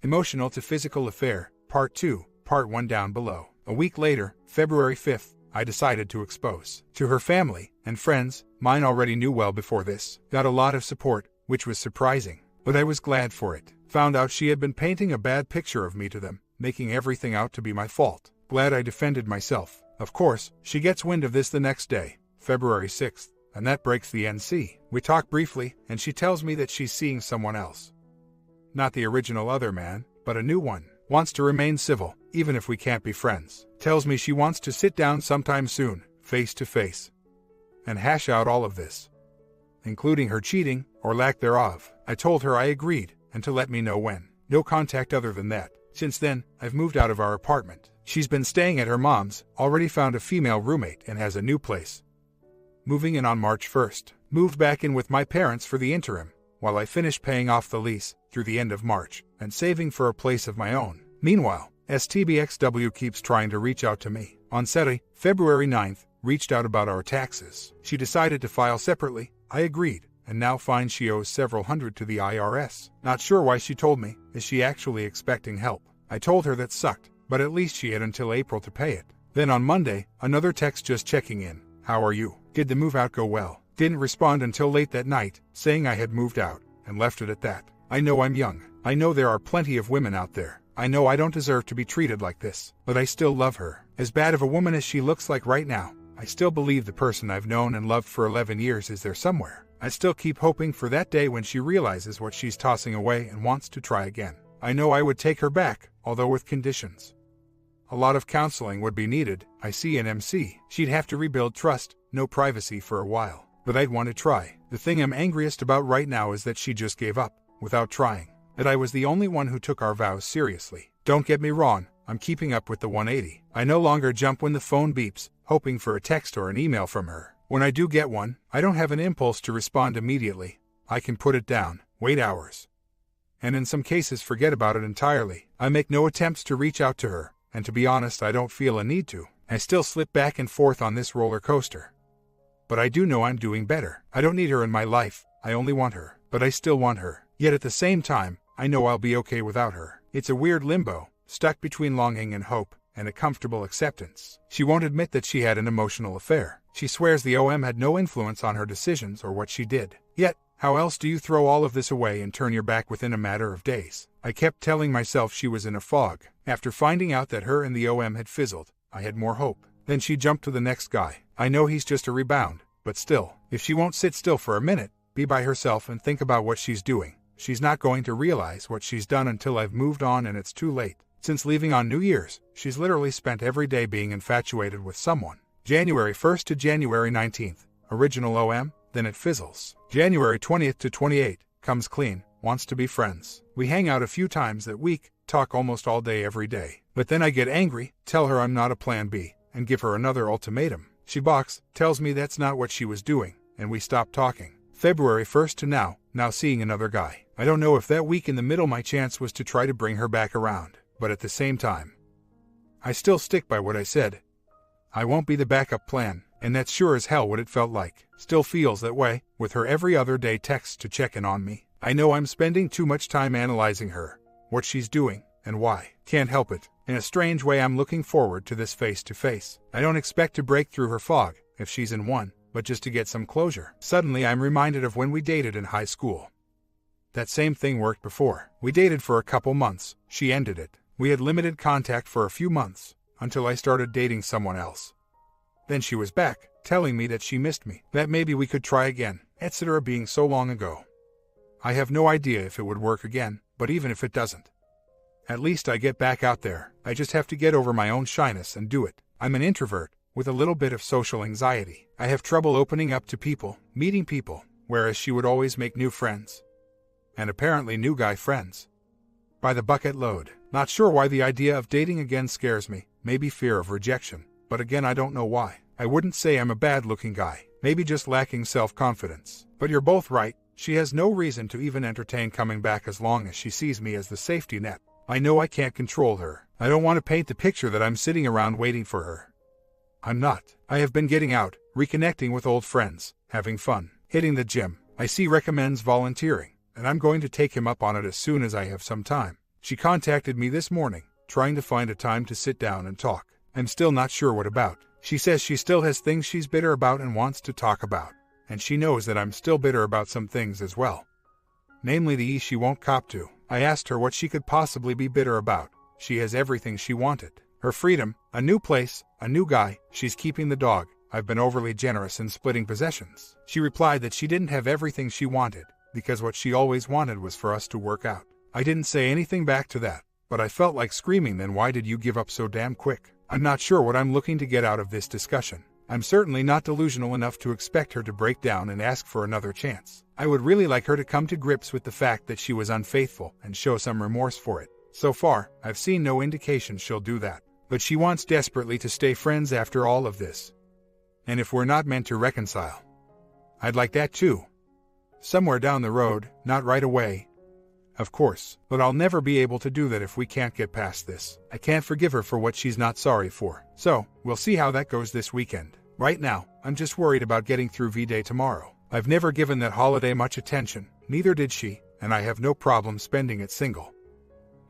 Emotional to Physical Affair, Part 2, Part 1 down below. A week later, February 5th, I decided to expose to her family and friends. Mine already knew well before this. Got a lot of support, which was surprising, but I was glad for it. Found out she had been painting a bad picture of me to them, making everything out to be my fault. Glad I defended myself. Of course, she gets wind of this the next day, February 6th, and that breaks the NC. We talk briefly, and she tells me that she's seeing someone else. Not the original other man, but a new one. Wants to remain civil, even if we can't be friends. Tells me she wants to sit down sometime soon, face to face, and hash out all of this, including her cheating, or lack thereof. I told her I agreed, and to let me know when. No contact other than that. Since then, I've moved out of our apartment. She's been staying at her mom's, already found a female roommate and has a new place. Moving in on March 1st. Moved back in with my parents for the interim, while I finish paying off the lease through the end of March, and saving for a place of my own. Meanwhile, STBXW keeps trying to reach out to me. On Saturday, February 9th, reached out about our taxes. She decided to file separately. I agreed, and now finds she owes several hundred to the IRS. Not sure why she told me. Is she actually expecting help? I told her that sucked, but at least she had until April to pay it. Then on Monday, another text just checking in. How are you? Did the move out go well? Didn't respond until late that night, saying I had moved out, and left it at that. I know I'm young. I know there are plenty of women out there. I know I don't deserve to be treated like this, but I still love her. As bad of a woman as she looks like right now, I still believe the person I've known and loved for 11 years is there somewhere. I still keep hoping for that day when she realizes what she's tossing away and wants to try again. I know I would take her back, although with conditions. A lot of counseling would be needed. I see an MC. She'd have to rebuild trust, no privacy for a while. But I'd want to try. The thing I'm angriest about right now is that she just gave up, without trying. That I was the only one who took our vows seriously. Don't get me wrong, I'm keeping up with the 180. I no longer jump when the phone beeps, hoping for a text or an email from her. When I do get one, I don't have an impulse to respond immediately. I can put it down, wait hours, and in some cases forget about it entirely. I make no attempts to reach out to her, and to be honest, I don't feel a need to. I still slip back and forth on this roller coaster. But I do know I'm doing better. I don't need her in my life, I only want her. But I still want her. Yet at the same time, I know I'll be okay without her. It's a weird limbo, stuck between longing and hope, and a comfortable acceptance. She won't admit that she had an emotional affair. She swears the OM had no influence on her decisions or what she did. Yet, how else do you throw all of this away and turn your back within a matter of days? I kept telling myself she was in a fog. After finding out that her and the OM had fizzled, I had more hope. Then she jumped to the next guy. I know he's just a rebound, but still, if she won't sit still for a minute, be by herself and think about what she's doing, she's not going to realize what she's done until I've moved on and it's too late. Since leaving on New Year's, she's literally spent every day being infatuated with someone. January 1st to January 19th, original OM, then it fizzles. January 20th to 28th, comes clean, wants to be friends. We hang out a few times that week, talk almost all day every day. But then I get angry, tell her I'm not a plan B, and give her another ultimatum. She balks, tells me that's not what she was doing, and we stop talking. February 1st to now seeing another guy. I don't know if that week in the middle my chance was to try to bring her back around, but at the same time, I still stick by what I said. I won't be the backup plan, and that's sure as hell what it felt like. Still feels that way, with her every other day texts to check in on me. I know I'm spending too much time analyzing her, what she's doing, and why. Can't help it. In a strange way I'm looking forward to this face-to-face. I don't expect to break through her fog, if she's in one, but just to get some closure. Suddenly I'm reminded of when we dated in high school. That same thing worked before. We dated for a couple months, she ended it. We had limited contact for a few months, until I started dating someone else. Then she was back, telling me that she missed me, that maybe we could try again, etc. being so long ago. I have no idea if it would work again, but even if it doesn't, at least I get back out there. I just have to get over my own shyness and do it. I'm an introvert, with a little bit of social anxiety. I have trouble opening up to people, meeting people, whereas she would always make new friends. And apparently new guy friends. By the bucket load. Not sure why the idea of dating again scares me, maybe fear of rejection, but again I don't know why. I wouldn't say I'm a bad-looking guy, maybe just lacking self-confidence. But you're both right, she has no reason to even entertain coming back as long as she sees me as the safety net. I know I can't control her. I don't want to paint the picture that I'm sitting around waiting for her. I'm not. I have been getting out, reconnecting with old friends, having fun, hitting the gym. I see recommends volunteering, and I'm going to take him up on it as soon as I have some time. She contacted me this morning, trying to find a time to sit down and talk. I'm still not sure what about. She says she still has things she's bitter about and wants to talk about. And she knows that I'm still bitter about some things as well. Namely the she won't cop to. I asked her what she could possibly be bitter about. She has everything she wanted. Her freedom, a new place, a new guy, she's keeping the dog. I've been overly generous in splitting possessions. She replied that she didn't have everything she wanted, because what she always wanted was for us to work out. I didn't say anything back to that, but I felt like screaming, then why did you give up so damn quick? I'm not sure what I'm looking to get out of this discussion. I'm certainly not delusional enough to expect her to break down and ask for another chance. I would really like her to come to grips with the fact that she was unfaithful and show some remorse for it. So far, I've seen no indication she'll do that. But she wants desperately to stay friends after all of this. And if we're not meant to reconcile, I'd like that too. Somewhere down the road, not right away. Of course, but I'll never be able to do that if we can't get past this. I can't forgive her for what she's not sorry for. So, we'll see how that goes this weekend. Right now, I'm just worried about getting through V-Day tomorrow. I've never given that holiday much attention, neither did she, and I have no problem spending it single.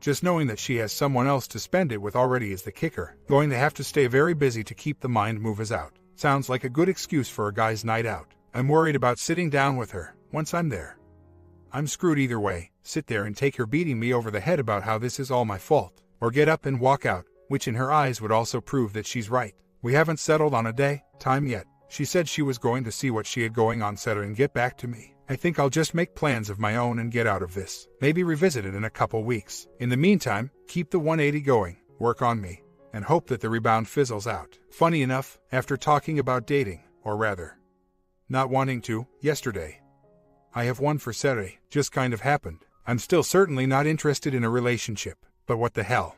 Just knowing that she has someone else to spend it with already is the kicker. Going to have to stay very busy to keep the mind movers out. Sounds like a good excuse for a guy's night out. I'm worried about sitting down with her, once I'm there. I'm screwed either way, sit there and take her beating me over the head about how this is all my fault, or get up and walk out, which in her eyes would also prove that she's right. We haven't settled on a day, time yet. She said she was going to see what she had going on Saturday and get back to me. I think I'll just make plans of my own and get out of this. Maybe revisit it in a couple weeks. In the meantime, keep the 180 going, work on me, and hope that the rebound fizzles out. Funny enough, after talking about dating, or rather, not wanting to, yesterday, I have one for Saturday, just kind of happened. I'm still certainly not interested in a relationship, but what the hell.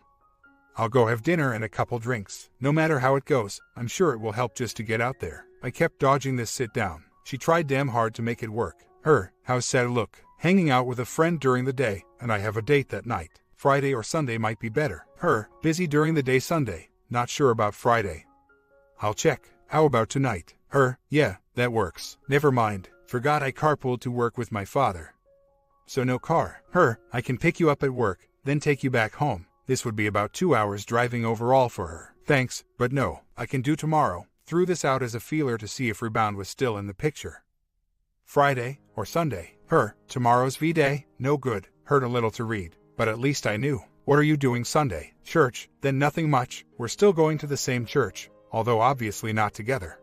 I'll go have dinner and a couple drinks. No matter how it goes, I'm sure it will help just to get out there. I kept dodging this sit down. She tried damn hard to make it work. Her, how's sad look? Hanging out with a friend during the day, and I have a date that night. Friday or Sunday might be better. Her, busy during the day Sunday, not sure about Friday. I'll check. How about tonight? Her, yeah, that works. Never mind. Forgot I carpooled to work with my father. So no car. Her, I can pick you up at work, then take you back home. This would be about 2 hours driving overall for her. Thanks, but no, I can do tomorrow. Threw this out as a feeler to see if rebound was still in the picture. Friday, or Sunday. Her, tomorrow's V-Day, no good. Hurt a little to read, but at least I knew. What are you doing Sunday? Church, then nothing much. We're still going to the same church, although obviously not together.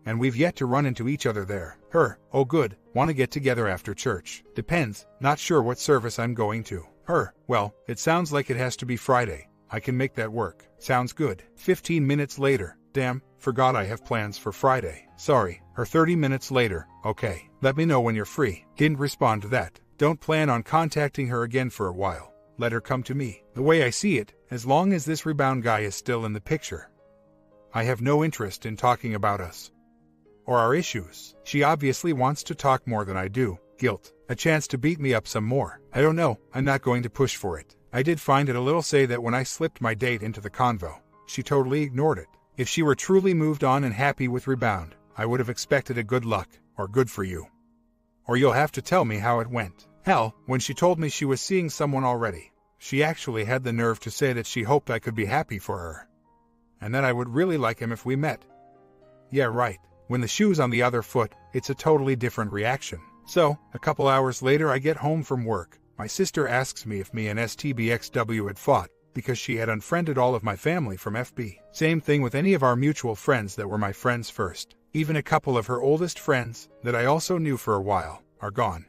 And we've yet to run into each other there. Her, oh good, want to get together after church. Depends, not sure what service I'm going to. Her, well, it sounds like it has to be Friday. I can make that work. Sounds good. 15 minutes later. Damn, forgot I have plans for Friday. Sorry. Her 30 minutes later. Okay, let me know when you're free. Didn't respond to that. Don't plan on contacting her again for a while. Let her come to me. The way I see it, as long as this rebound guy is still in the picture, I have no interest in talking about us or our issues. She obviously wants to talk more than I do. Guilt. A chance to beat me up some more. I don't know, I'm not going to push for it. I did find it a little say that when I slipped my date into the convo, she totally ignored it. If she were truly moved on and happy with rebound, I would have expected a good luck, or good for you. Or you'll have to tell me how it went. Hell, when she told me she was seeing someone already, she actually had the nerve to say that she hoped I could be happy for her. And that I would really like him if we met. Yeah, right. When the shoe's on the other foot, it's a totally different reaction. So, a couple hours later I get home from work. My sister asks me if me and STBXW had fought, because she had unfriended all of my family from FB. Same thing with any of our mutual friends that were my friends first. Even a couple of her oldest friends, that I also knew for a while, are gone.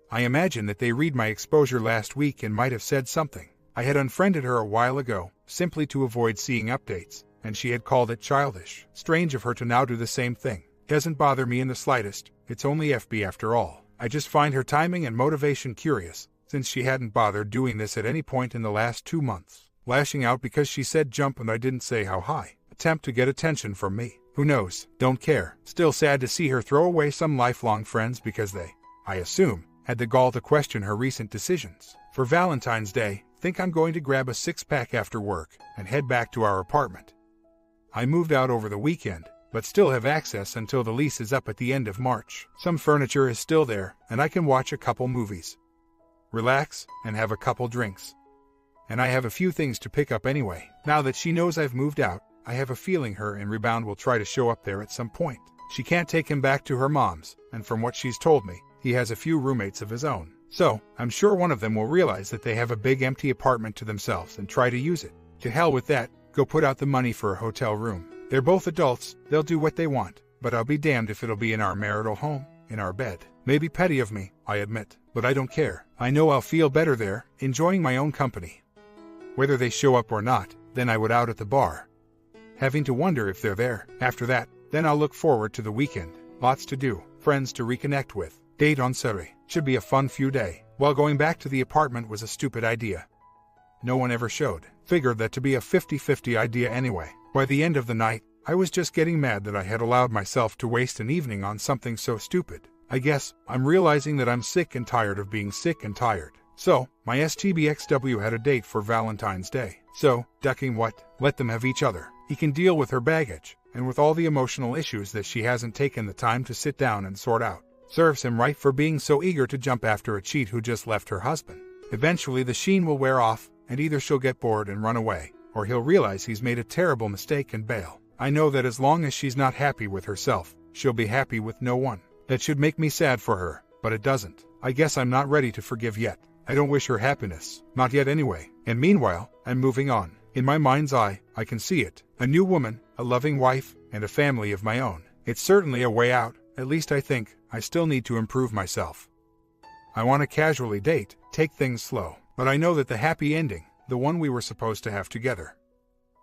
I imagine that they read my exposure last week and might have said something. I had unfriended her a while ago, simply to avoid seeing updates, and she had called it childish. Strange of her to now do the same thing. Doesn't bother me in the slightest. It's only FB after all. I just find her timing and motivation curious, since she hadn't bothered doing this at any point in the last 2 months. Lashing out because she said jump and I didn't say how high. Attempt to get attention from me. Who knows? Don't care. Still sad to see her throw away some lifelong friends because they, I assume, had the gall to question her recent decisions. For Valentine's Day, think I'm going to grab a 6-pack after work and head back to our apartment. I moved out over the weekend, but still have access until the lease is up at the end of March. Some furniture is still there, and I can watch a couple movies, relax, and have a couple drinks. and I have a few things to pick up anyway. Now that she knows I've moved out, I have a feeling her and Rebound will try to show up there at some point. She can't take him back to her mom's, and from what she's told me, he has a few roommates of his own. So, I'm sure one of them will realize that they have a big empty apartment to themselves and try to use it. To hell with that, go put out the money for a hotel room. They're both adults, they'll do what they want, but I'll be damned if it'll be in our marital home, in our bed. Maybe petty of me, I admit, but I don't care. I know I'll feel better there, enjoying my own company. Whether they show up or not, then I would out at the bar, having to wonder if they're there. After that, then I'll look forward to the weekend. Lots to do, friends to reconnect with. Date on Saturday. Should be a fun few day. While going back to the apartment was a stupid idea. No one ever showed. Figured that to be a 50-50 idea anyway. By the end of the night, I was just getting mad that I had allowed myself to waste an evening on something so stupid. I guess I'm realizing that I'm sick and tired of being sick and tired. So, my STBXW had a date for Valentine's Day. So, ducking what? Let them have each other. He can deal with her baggage, and with all the emotional issues that she hasn't taken the time to sit down and sort out. Serves him right for being so eager to jump after a cheat who just left her husband. Eventually the sheen will wear off, and either she'll get bored and run away, or he'll realize he's made a terrible mistake and bail. I know that as long as she's not happy with herself, she'll be happy with no one. That should make me sad for her, but it doesn't. I guess I'm not ready to forgive yet. I don't wish her happiness. Not yet anyway. And meanwhile, I'm moving on. In my mind's eye, I can see it. A new woman, a loving wife, and a family of my own. It's certainly a way out, at least I think. I still need to improve myself. I want to casually date, take things slow, but I know that the happy ending, the one we were supposed to have together,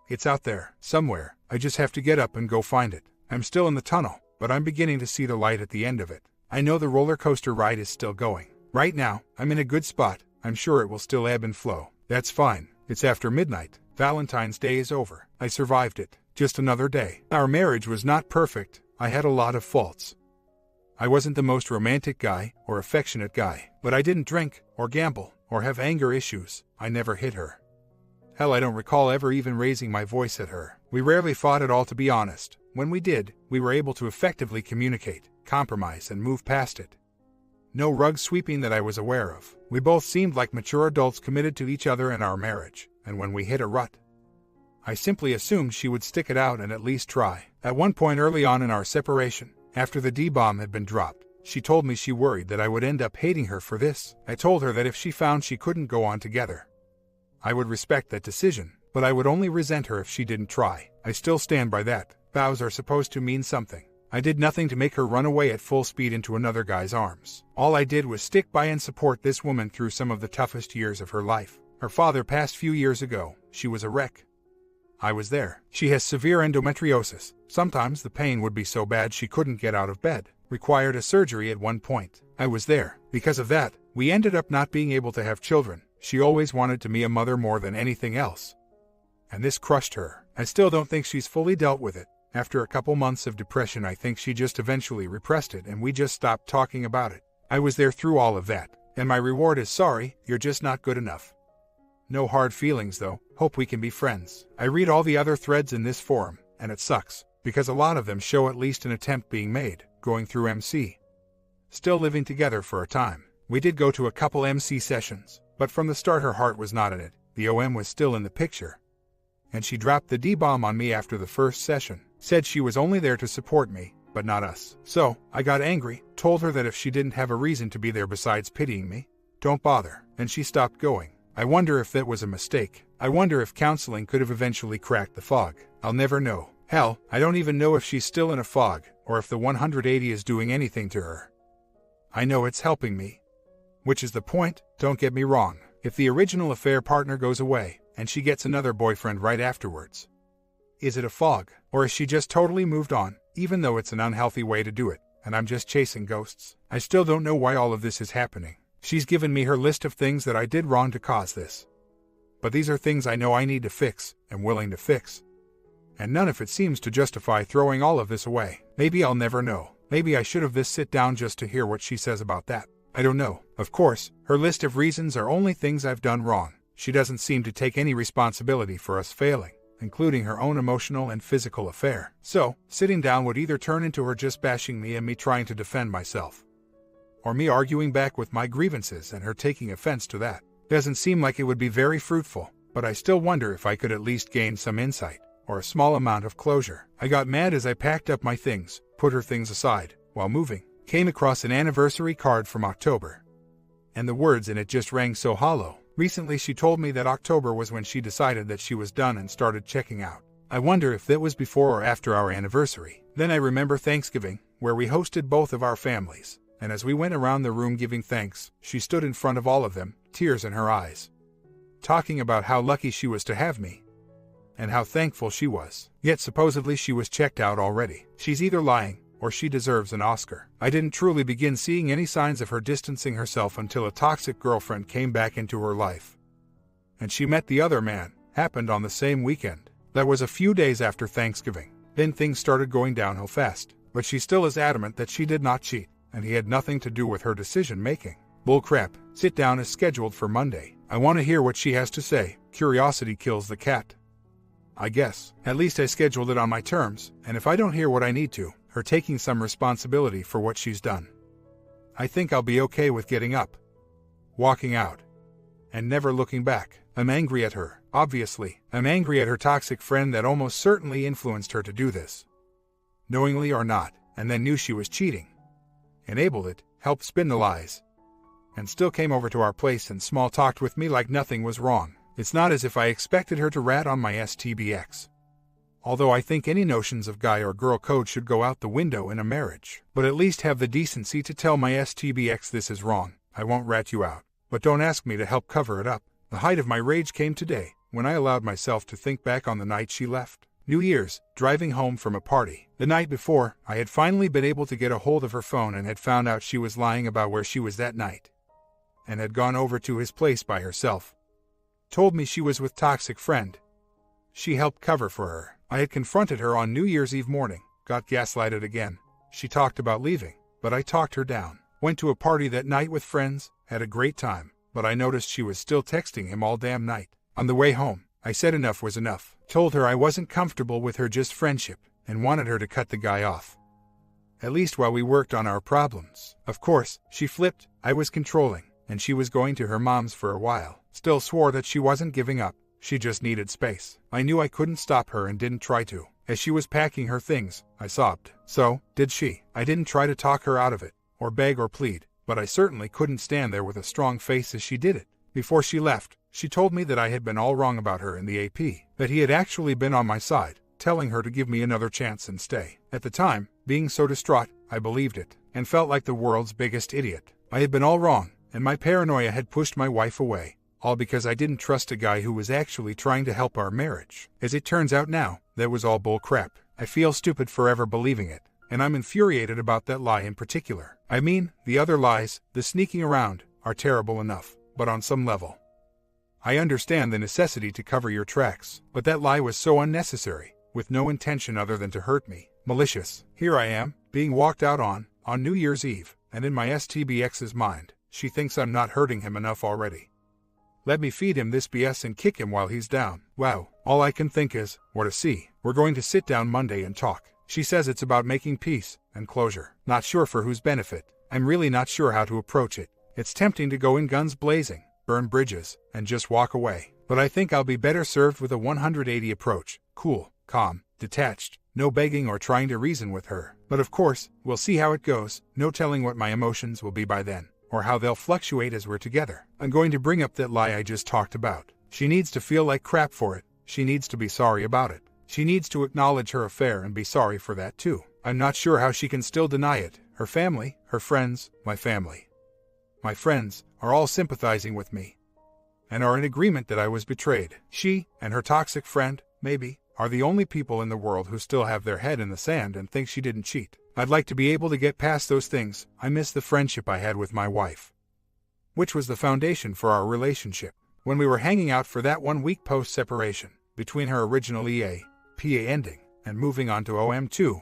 it's out there, somewhere. I just have to get up and go find it. I'm still in the tunnel, but I'm beginning to see the light at the end of it. I know the roller coaster ride is still going. Right now, I'm in a good spot. I'm sure it will still ebb and flow. That's fine. It's after midnight. Valentine's Day is over. I survived it. Just another day. Our marriage was not perfect. I had a lot of faults. I wasn't the most romantic guy or affectionate guy, but I didn't drink or gamble or have anger issues. I never hit her. Hell, I don't recall ever even raising my voice at her. We rarely fought at all, to be honest. When we did, we were able to effectively communicate, compromise, and move past it. No rug sweeping that I was aware of. We both seemed like mature adults committed to each other and our marriage, and when we hit a rut, I simply assumed she would stick it out and at least try. At one point early on in our separation, after the D-bomb had been dropped, she told me she worried that I would end up hating her for this. I told her that if she found she couldn't go on together, I would respect that decision, but I would only resent her if she didn't try. I still stand by that. Vows are supposed to mean something. I did nothing to make her run away at full speed into another guy's arms. All I did was stick by and support this woman through some of the toughest years of her life. Her father passed few years ago. She was a wreck. I was there. She has severe endometriosis. Sometimes the pain would be so bad she couldn't get out of bed. Required a surgery at one point. I was there. Because of that, we ended up not being able to have children. She always wanted to be a mother more than anything else. And this crushed her. I still don't think she's fully dealt with it. After a couple months of depression, I think she just eventually repressed it and we just stopped talking about it. I was there through all of that. And my reward is sorry, you're just not good enough. No hard feelings though. Hope we can be friends. I read all the other threads in this forum, and it sucks, because a lot of them show at least an attempt being made, going through MC. Still living together for a time. We did go to a couple MC sessions, but from the start her heart was not in it. The OM was still in the picture. And she dropped the D-bomb on me after the first session. Said she was only there to support me, but not us. So, I got angry, told her that if she didn't have a reason to be there besides pitying me, don't bother, and she stopped going. I wonder if that was a mistake. I wonder if counseling could have eventually cracked the fog. I'll never know. Hell, I don't even know if she's still in a fog, or if the 180 is doing anything to her. I know it's helping me. Which is the point, don't get me wrong. If the original affair partner goes away, and she gets another boyfriend right afterwards, is it a fog, or is she just totally moved on, even though it's an unhealthy way to do it, and I'm just chasing ghosts? I still don't know why all of this is happening. She's given me her list of things that I did wrong to cause this. But these are things I know I need to fix, and willing to fix. And none of it seems to justify throwing all of this away. Maybe I'll never know. Maybe I should have this sit down just to hear what she says about that. I don't know. Of course, her list of reasons are only things I've done wrong. She doesn't seem to take any responsibility for us failing, including her own emotional and physical affair. So, sitting down would either turn into her just bashing me and me trying to defend myself, or me arguing back with my grievances and her taking offense to that. Doesn't seem like it would be very fruitful. but I still wonder if I could at least gain some insight, or a small amount of closure. I got mad as I packed up my things, put her things aside, while moving, came across an anniversary card from October. And the words in it just rang so hollow. Recently she told me that October was when she decided that she was done and started checking out. I wonder if that was before or after our anniversary. Then I remember Thanksgiving, where we hosted both of our families, and as we went around the room giving thanks, she stood in front of all of them, tears in her eyes, talking about how lucky she was to have me, and how thankful she was. Yet supposedly she was checked out already. She's either lying, or she deserves an Oscar. I didn't truly begin seeing any signs of her distancing herself until a toxic girlfriend came back into her life. And she met the other man. Happened on the same weekend. That was a few days after Thanksgiving. Then things started going downhill fast. But she still is adamant that she did not cheat, and he had nothing to do with her decision-making. Bullcrap. Sit down is scheduled for Monday. I want to hear what she has to say. Curiosity kills the cat, I guess. At least I scheduled it on my terms, and if I don't hear what I need to, her taking some responsibility for what she's done, I think I'll be okay with getting up, walking out, and never looking back. I'm angry at her, obviously. I'm angry at her toxic friend that almost certainly influenced her to do this, knowingly or not, and then knew she was cheating, enabled it, helped spin the lies, and still came over to our place and small-talked with me like nothing was wrong. It's not as if I expected her to rat on my STBX. Although I think any notions of guy or girl code should go out the window in a marriage. But at least have the decency to tell my STBX this is wrong. I won't rat you out. But don't ask me to help cover it up. The height of my rage came today, when I allowed myself to think back on the night she left. New Year's, driving home from a party. The night before, I had finally been able to get a hold of her phone and had found out she was lying about where she was that night, and had gone over to his place by herself. Told me she was with toxic friend. She helped cover for her. I had confronted her on New Year's Eve morning, got gaslighted again. She talked about leaving, but I talked her down. Went to a party that night with friends, had a great time, but I noticed she was still texting him all damn night. On the way home, I said enough was enough. Told her I wasn't comfortable with her just friendship, and wanted her to cut the guy off, at least while we worked on our problems. Of course, she flipped. I was controlling, and she was going to her mom's for a while. Still swore that she wasn't giving up. She just needed space. I knew I couldn't stop her and didn't try to. As she was packing her things, I sobbed. So, did she. I didn't try to talk her out of it, or beg or plead, but I certainly couldn't stand there with a strong face as she did it. Before she left, she told me that I had been all wrong about her in the AP, that he had actually been on my side, telling her to give me another chance and stay. At the time, being so distraught, I believed it, and felt like the world's biggest idiot. I had been all wrong, and my paranoia had pushed my wife away. All because I didn't trust a guy who was actually trying to help our marriage. As it turns out now, that was all bull crap. I feel stupid forever believing it, and I'm infuriated about that lie in particular. I mean, the other lies, the sneaking around, are terrible enough, but on some level, I understand the necessity to cover your tracks, but that lie was so unnecessary, with no intention other than to hurt me. Malicious. Here I am, being walked out on New Year's Eve, and in my STBX's mind, she thinks I'm not hurting him enough already. Let me feed him this BS and kick him while he's down. Wow, all I can think is, what a C. We're going to sit down Monday and talk. She says it's about making peace and closure. Not sure for whose benefit. I'm really not sure how to approach it. It's tempting to go in guns blazing, burn bridges, and just walk away. But I think I'll be better served with a 180 approach. Cool, calm, detached, no begging or trying to reason with her. But of course, we'll see how it goes. No telling what my emotions will be by then, or how they'll fluctuate as we're together. I'm going to bring up that lie I just talked about. She needs to feel like crap for it. She needs to be sorry about it. She needs to acknowledge her affair and be sorry for that too. I'm not sure how she can still deny it. Her family, her friends, my family, my friends, are all sympathizing with me, and are in agreement that I was betrayed. She, and her toxic friend, maybe, are the only people in the world who still have their head in the sand and think she didn't cheat. I'd like to be able to get past those things. I miss the friendship I had with my wife, which was the foundation for our relationship. When we were hanging out for that 1 week post-separation, between her original PA ending, and moving on to OM2,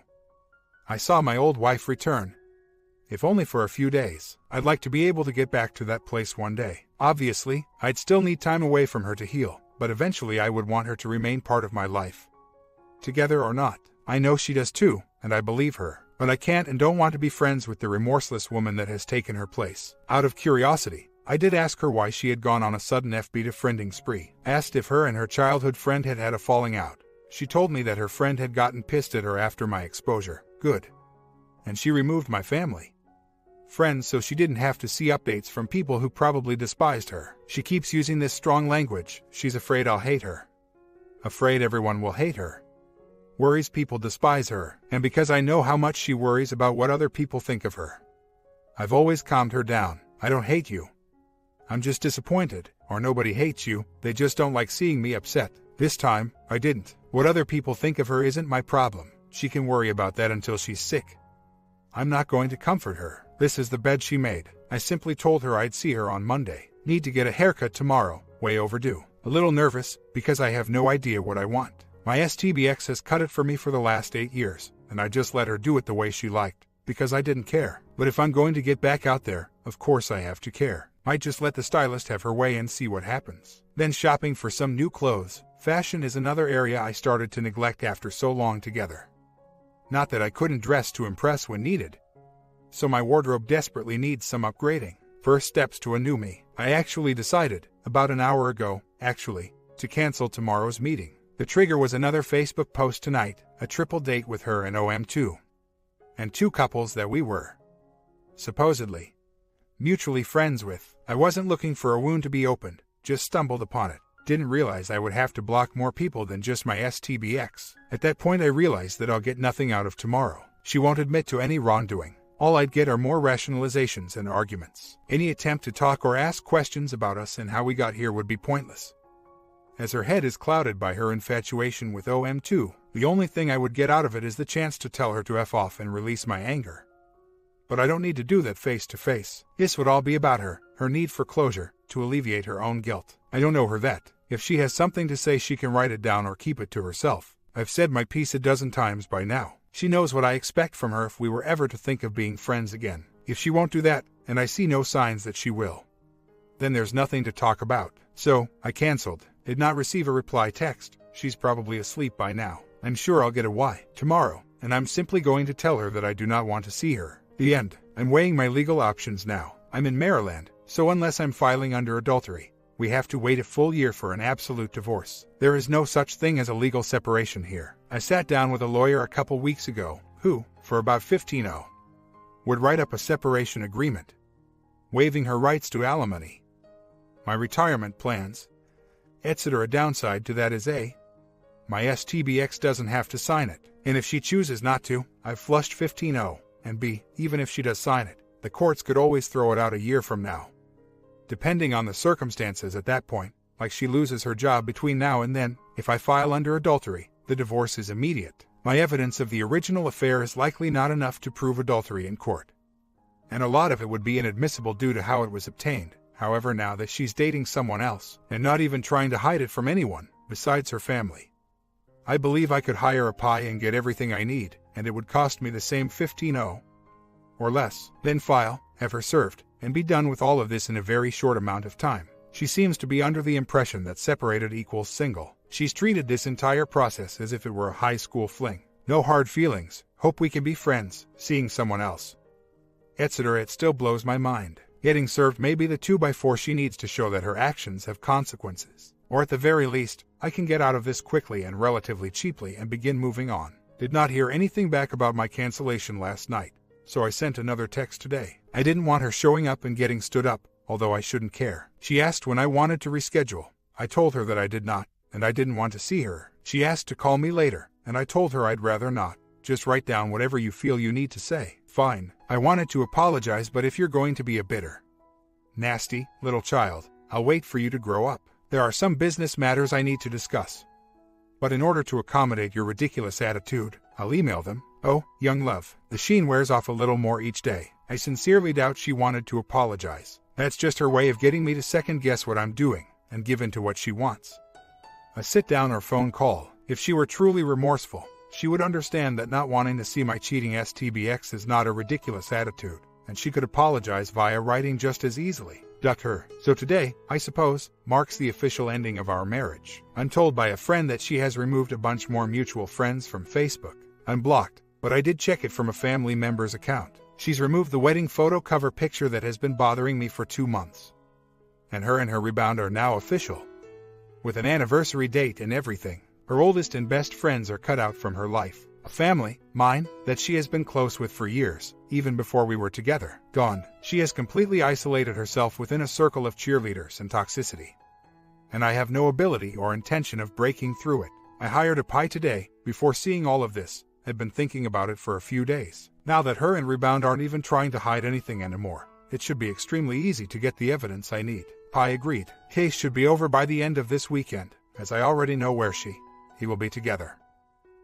I saw my old wife return. If only for a few days. I'd like to be able to get back to that place one day. Obviously, I'd still need time away from her to heal, but eventually I would want her to remain part of my life. Together or not. I know she does too, and I believe her. But I can't and don't want to be friends with the remorseless woman that has taken her place. Out of curiosity, I did ask her why she had gone on a sudden FB friending spree. Asked if her and her childhood friend had had a falling out. She told me that her friend had gotten pissed at her after my exposure. Good. And she removed my family friends so she didn't have to see updates from people who probably despised her. She keeps using this strong language. She's afraid I'll hate her. Afraid everyone will hate her. Worries people despise her, and because I know how much she worries about what other people think of her. I've always calmed her down. I don't hate you. I'm just disappointed, or nobody hates you, they just don't like seeing me upset. This time, I didn't. What other people think of her isn't my problem. She can worry about that until she's sick. I'm not going to comfort her. This is the bed she made. I simply told her I'd see her on Monday. Need to get a haircut tomorrow, way overdue. A little nervous, because I have no idea what I want. My STBX has cut it for me for the last 8 years, and I just let her do it the way she liked, because I didn't care. But if I'm going to get back out there, of course I have to care. Might just let the stylist have her way and see what happens. Then shopping for some new clothes. Fashion is another area I started to neglect after so long together. Not that I couldn't dress to impress when needed. So my wardrobe desperately needs some upgrading. First steps to a new me. I actually decided, about an hour ago, to cancel tomorrow's meeting. The trigger was another Facebook post tonight, a triple date with her and OM2. And 2 couples that we were, supposedly, mutually friends with. I wasn't looking for a wound to be opened, just stumbled upon it. Didn't realize I would have to block more people than just my STBX. At that point I realized that I'll get nothing out of tomorrow. She won't admit to any wrongdoing. All I'd get are more rationalizations and arguments. Any attempt to talk or ask questions about us and how we got here would be pointless. As her head is clouded by her infatuation with OM2, the only thing I would get out of it is the chance to tell her to F off and release my anger. But I don't need to do that face to face. This would all be about her need for closure, to alleviate her own guilt. I don't know her that. If she has something to say she can write it down or keep it to herself. I've said my piece a dozen times by now. She knows what I expect from her if we were ever to think of being friends again. If she won't do that, and I see no signs that she will, then there's nothing to talk about. So, I canceled. Did not receive a reply text. She's probably asleep by now. I'm sure I'll get a why tomorrow, and I'm simply going to tell her that I do not want to see her. The end. I'm weighing my legal options now. I'm in Maryland, so unless I'm filing under adultery, we have to wait a full year for an absolute divorce. There is no such thing as a legal separation here. I sat down with a lawyer a couple weeks ago, who, for about $15,000, would write up a separation agreement, waiving her rights to alimony, my retirement plans, etc. A downside to that is A, my STBX doesn't have to sign it, and if she chooses not to, I've flushed $15,000, and B, even if she does sign it, the courts could always throw it out a year from now. Depending on the circumstances at that point, like she loses her job between now and then, if I file under adultery, the divorce is immediate. My evidence of the original affair is likely not enough to prove adultery in court. And a lot of it would be inadmissible due to how it was obtained. However, now that she's dating someone else, and not even trying to hide it from anyone, besides her family, I believe I could hire a pie and get everything I need, and it would cost me the same $15,000 or less. Then file, have her served, and be done with all of this in a very short amount of time. She seems to be under the impression that separated equals single. She's treated this entire process as if it were a high school fling. No hard feelings, hope we can be friends, seeing someone else, etc. It still blows my mind. Getting served may be the 2x4 she needs to show that her actions have consequences. Or at the very least, I can get out of this quickly and relatively cheaply and begin moving on. Did not hear anything back about my cancellation last night, so I sent another text today. I didn't want her showing up and getting stood up, although I shouldn't care. She asked when I wanted to reschedule. I told her that I did not, and I didn't want to see her. She asked to call me later, and I told her I'd rather not. Just write down whatever you feel you need to say. Fine. I wanted to apologize, but if you're going to be a bitter, nasty, little child, I'll wait for you to grow up. There are some business matters I need to discuss. But in order to accommodate your ridiculous attitude, I'll email them. Oh, young love. The sheen wears off a little more each day. I sincerely doubt she wanted to apologize. That's just her way of getting me to second guess what I'm doing, and give in to what she wants. A sit-down or phone call. If she were truly remorseful, she would understand that not wanting to see my cheating STBX is not a ridiculous attitude, and she could apologize via writing just as easily. Duck her. So today, I suppose, marks the official ending of our marriage. I'm told by a friend that she has removed a bunch more mutual friends from Facebook. I'm blocked, but I did check it from a family member's account. She's removed the wedding photo cover picture that has been bothering me for 2 months. and her rebound are now official. With an anniversary date and everything, her oldest and best friends are cut out from her life. A family, mine, that she has been close with for years, even before we were together, gone. She has completely isolated herself within a circle of cheerleaders and toxicity. And I have no ability or intention of breaking through it. I hired a PI today. Before seeing all of this, I've been thinking about it for a few days. Now that her and Rebound aren't even trying to hide anything anymore, it should be extremely easy to get the evidence I need. PI agreed. Case should be over by the end of this weekend, as I already know where he will be together.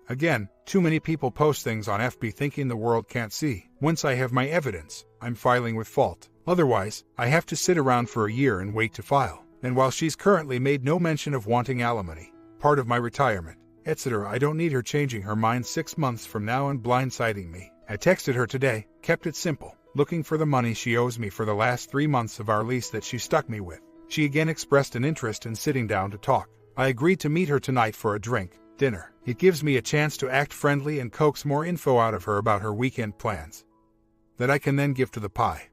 Again, too many people post things on FB thinking the world can't see. Once I have my evidence, I'm filing with fault. Otherwise, I have to sit around for a year and wait to file. And while she's currently made no mention of wanting alimony, part of my retirement, etc., I don't need her changing her mind 6 months from now and blindsiding me. I texted her today, kept it simple, looking for the money she owes me for the last 3 months of our lease that she stuck me with. She again expressed an interest in sitting down to talk. I agreed to meet her tonight for a dinner. It gives me a chance to act friendly and coax more info out of her about her weekend plans that I can then give to the PI.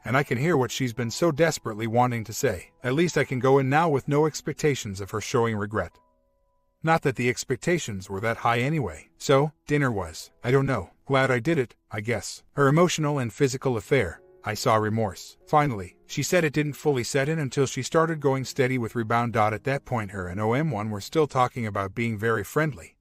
And I can hear what she's been so desperately wanting to say. At least I can go in now with no expectations of her showing regret. Not that the expectations were that high anyway. So, dinner was, I don't know, glad I did it, I guess. Her emotional and physical affair, I saw remorse. Finally, she said it didn't fully set in until she started going steady with Rebound. At that point her and OM1 were still talking about being very friendly.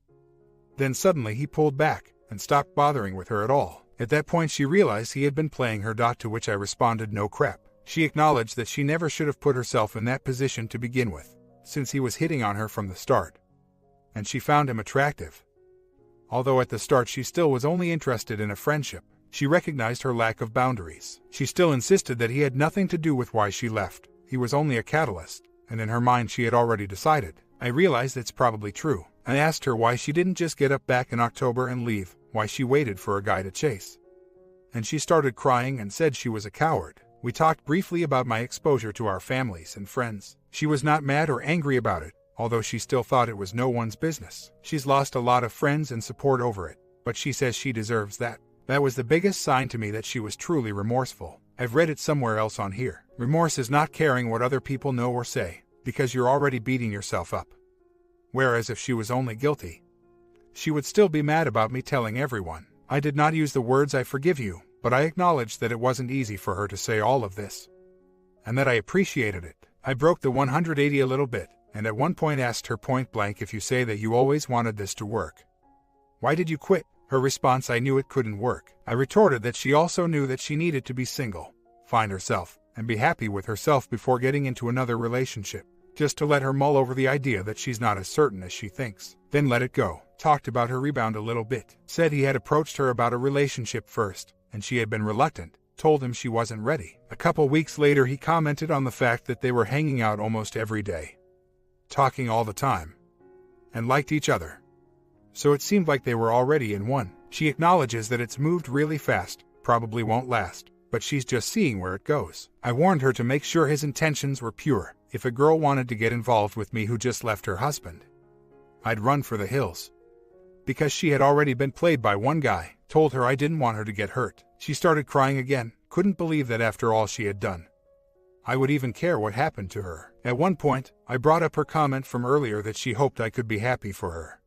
Then suddenly he pulled back, and stopped bothering with her at all. At that point she realized he had been playing her. To which I responded, no crap. She acknowledged that she never should have put herself in that position to begin with, since he was hitting on her from the start. And she found him attractive. Although at the start she still was only interested in a friendship, she recognized her lack of boundaries. She still insisted that he had nothing to do with why she left. He was only a catalyst, and in her mind she had already decided. I realized it's probably true. I asked her why she didn't just get up back in October and leave, why she waited for a guy to chase. And she started crying and said she was a coward. We talked briefly about my exposure to our families and friends. She was not mad or angry about it, although she still thought it was no one's business. She's lost a lot of friends and support over it, but she says she deserves that. That was the biggest sign to me that she was truly remorseful. I've read it somewhere else on here. Remorse is not caring what other people know or say, because you're already beating yourself up. Whereas if she was only guilty, she would still be mad about me telling everyone. I did not use the words "I forgive you," but I acknowledged that it wasn't easy for her to say all of this, and that I appreciated it. I broke the 180 a little bit, and at one point asked her point blank, if you say that you always wanted this to work, why did you quit? Her response, I knew it couldn't work. I retorted that she also knew that she needed to be single, find herself, and be happy with herself before getting into another relationship, just to let her mull over the idea that she's not as certain as she thinks. Then let it go. Talked about her Rebound a little bit. Said he had approached her about a relationship first, and she had been reluctant. Told him she wasn't ready. A couple weeks later he commented on the fact that they were hanging out almost every day, talking all the time, and liked each other. So it seemed like they were already in one. She acknowledges that it's moved really fast, probably won't last, but she's just seeing where it goes. I warned her to make sure his intentions were pure. If a girl wanted to get involved with me who just left her husband, I'd run for the hills. Because she had already been played by one guy. Told her I didn't want her to get hurt. She started crying again, couldn't believe that after all she had done, I would even care what happened to her. At one point, I brought up her comment from earlier that she hoped I could be happy for her,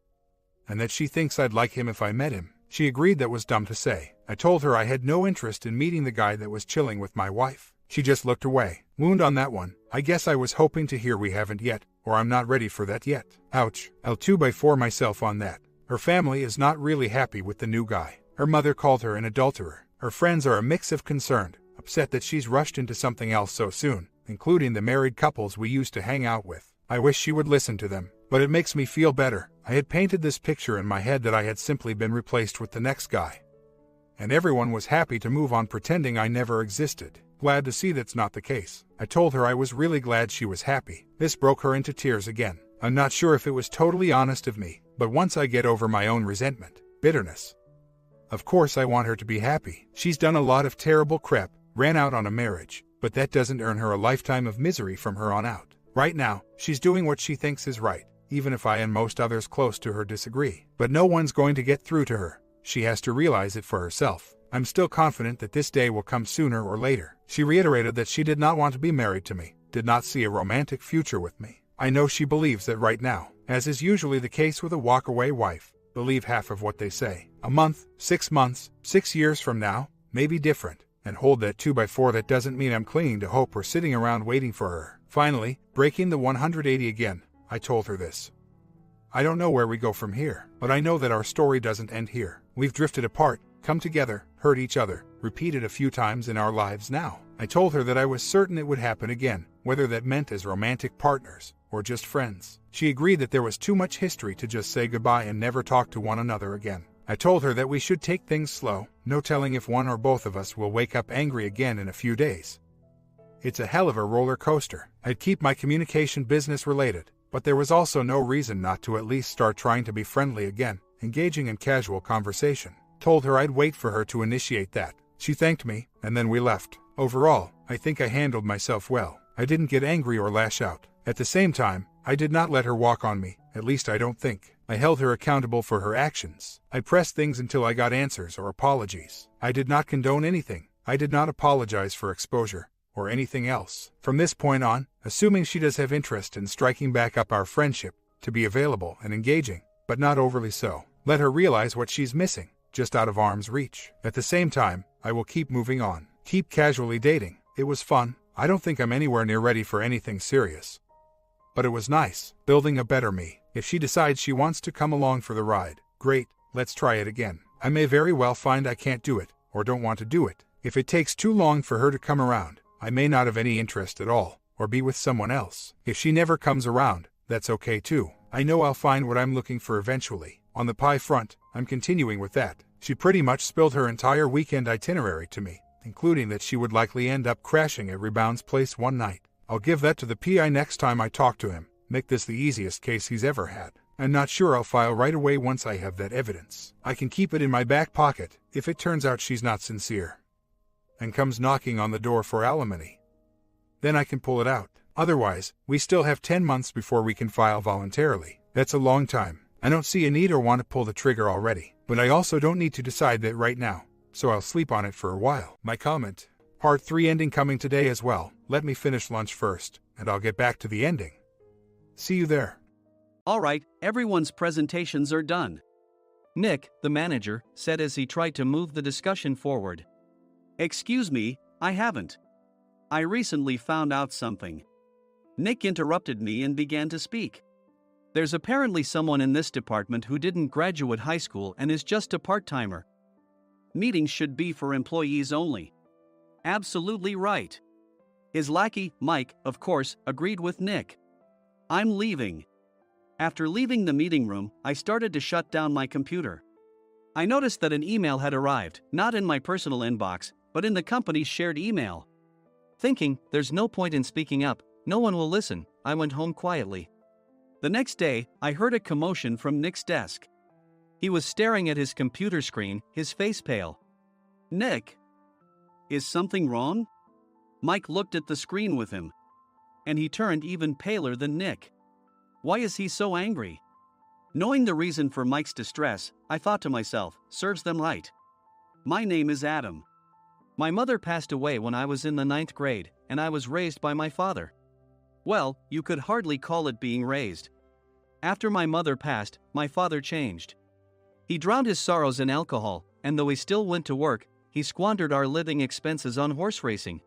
and that she thinks I'd like him if I met him. She agreed that was dumb to say. I told her I had no interest in meeting the guy that was chilling with my wife. She just looked away. Wound on that one. I guess I was hoping to hear we haven't yet, or I'm not ready for that yet. Ouch. I'll 2x4 myself on that. Her family is not really happy with the new guy. Her mother called her an adulterer. Her friends are a mix of concerned, upset that she's rushed into something else so soon, including the married couples we used to hang out with. I wish she would listen to them, but it makes me feel better. I had painted this picture in my head that I had simply been replaced with the next guy, and everyone was happy to move on pretending I never existed. Glad to see that's not the case. I told her I was really glad she was happy. This broke her into tears again. I'm not sure if it was totally honest of me, but once I get over my own resentment, bitterness, of course I want her to be happy. She's done a lot of terrible crap, ran out on a marriage, but that doesn't earn her a lifetime of misery from her on out. Right now, she's doing what she thinks is right, even if I and most others close to her disagree. But no one's going to get through to her. She has to realize it for herself. I'm still confident that this day will come sooner or later. She reiterated that she did not want to be married to me, did not see a romantic future with me. I know she believes that right now, as is usually the case with a walk-away wife. Believe half of what they say. A month, 6 months, 6 years from now, may be different. And hold that 2x4. That doesn't mean I'm clinging to hope or sitting around waiting for her. Finally, breaking the 180 again, I told her this. I don't know where we go from here, but I know that our story doesn't end here. We've drifted apart, come together, hurt each other, repeated a few times in our lives now. I told her that I was certain it would happen again, whether that meant as romantic partners or just friends. She agreed that there was too much history to just say goodbye and never talk to one another again. I told her that we should take things slow, no telling if one or both of us will wake up angry again in a few days. It's a hell of a roller coaster. I'd keep my communication business related, but there was also no reason not to at least start trying to be friendly again, engaging in casual conversation. Told her I'd wait for her to initiate that. She thanked me, and then we left. Overall, I think I handled myself well. I didn't get angry or lash out. At the same time, I did not let her walk on me, at least I don't think. I held her accountable for her actions. I pressed things until I got answers or apologies. I did not condone anything. I did not apologize for exposure or anything else. From this point on, assuming she does have interest in striking back up our friendship, to be available and engaging, but not overly so. Let her realize what she's missing, just out of arm's reach. At the same time, I will keep moving on. Keep casually dating. It was fun. I don't think I'm anywhere near ready for anything serious. But it was nice, building a better me. If she decides she wants to come along for the ride, great, let's try it again. I may very well find I can't do it, or don't want to do it. If it takes too long for her to come around, I may not have any interest at all, or be with someone else. If she never comes around, that's okay too. I know I'll find what I'm looking for eventually. On the pie front, I'm continuing with that. She pretty much spilled her entire weekend itinerary to me, including that she would likely end up crashing at Rebound's place one night. I'll give that to the PI next time I talk to him. Make this the easiest case he's ever had. I'm not sure I'll file right away once I have that evidence. I can keep it in my back pocket if it turns out she's not sincere and comes knocking on the door for alimony. Then I can pull it out. Otherwise, we still have 10 months before we can file voluntarily. That's a long time. I don't see a need or want to pull the trigger already, but I also don't need to decide that right now, so I'll sleep on it for a while. My comment. Part 3 ending coming today as well. Let me finish lunch first, and I'll get back to the ending. See you there. Alright, everyone's presentations are done. Nick, the manager, said as he tried to move the discussion forward. Excuse me, I haven't. I recently found out something. Nick interrupted me and began to speak. There's apparently someone in this department who didn't graduate high school and is just a part-timer. Meetings should be for employees only. Absolutely right. His lackey, Mike, of course, agreed with Nick. I'm leaving. After leaving the meeting room, I started to shut down my computer. I noticed that an email had arrived, not in my personal inbox, but in the company's shared email. Thinking, there's no point in speaking up, no one will listen, I went home quietly. The next day, I heard a commotion from Nick's desk. He was staring at his computer screen, his face pale. Nick? Is something wrong? Mike looked at the screen with him. And he turned even paler than Nick. Why is he so angry? Knowing the reason for Mike's distress, I thought to myself, serves them right. My name is Adam. My mother passed away when I was in the 9th grade, and I was raised by my father. Well, you could hardly call it being raised. After my mother passed, my father changed. He drowned his sorrows in alcohol, and though he still went to work, he squandered our living expenses on horse racing.